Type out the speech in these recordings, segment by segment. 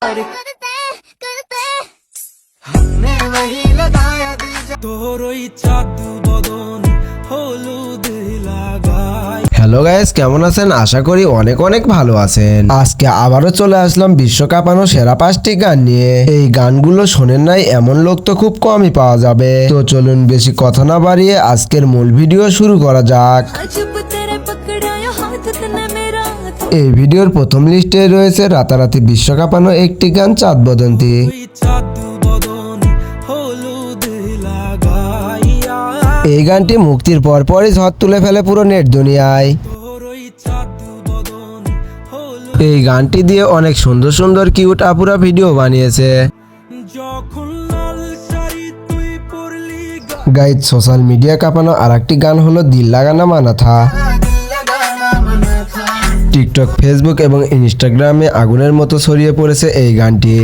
Hello guys, কেমন আছেন? আশা করি অনেক অনেক ভালো আছেন। আজকে আবারও চলে আসলাম বিশ্বকাপানো সেরা 5টি গান নিয়ে। এই গানগুলো শোনেন নাই এমন লোক তো খুব কমই পাওয়া যাবে। তো চলুন বেশি কথা না বাড়িয়ে আজকের মূল ভিডিও শুরু করা যাক। এই ভিডিওর প্রথম লিস্টে রয়েছে রাতারাতি বিশ্বকাপানো একটি গান, চাঁদ বদন্তী। এই গানটি মুক্তির পরপরই ঝড় তুলে ফেলে পুরো নেট দুনিয়ায়। এই গানটি দিয়ে অনেক সুন্দর সুন্দর কিউট আপুরা ভিডিও বানিয়েছে। গাইজ, সোশ্যাল মিডিয়া কাঁপানো আরেকটি গান হলো দিল লাগানা মানা থা। টিকটক, ফেসবুক এবং ইনস্টাগ্রামে আগুনের মতো ছড়িয়ে পড়েছে এই গানটি।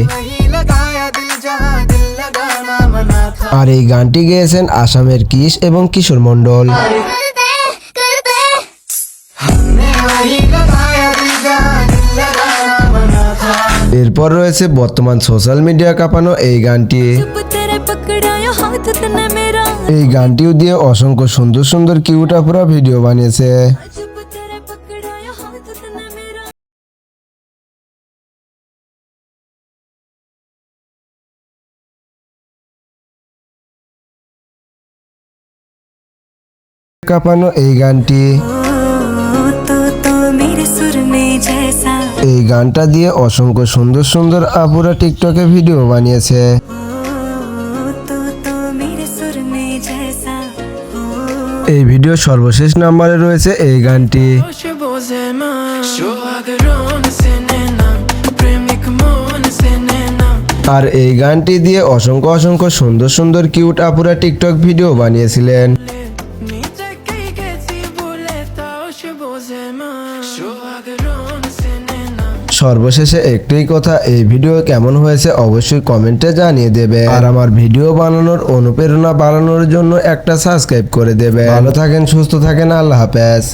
আর এই গানটি গেয়েছেন আসামের কিশ এবং কিশোর মণ্ডল। এরপর রয়েছে বর্তমান সোশ্যাল মিডিয়া কাঁপানো এই গানটি। এই গানটিও দিয়ে অসংখ্য সুন্দর সুন্দর কিউট আপুরা ভিডিও বানিয়েছে। কাঁপানো এই গানটি। এই গানটা দিয়ে অসংখ্য সুন্দর সুন্দর আপুরা টিকটকে ভিডিও বানিয়েছে। এই ভিডিও সর্বশেষ নম্বরে রয়েছে এই গানটি। আর এই গানটি দিয়ে অসংখ্য অসংখ্য সুন্দর সুন্দর কিউট আপুরা টিকটক ভিডিও বানিয়েছিলেন। সর্বশেষে একটাই কথা, এই ভিডিও কেমন হয়েছে অবশ্যই কমেন্টে জানিয়ে দেবে। আর আমার ভিডিও বানানোর অনুপ্রেরণা বাড়ানোর জন্য একটা সাবস্ক্রাইব করে দেবে। ভালো থাকেন, সুস্থ থাকেন, আল্লাহ হাফেজ।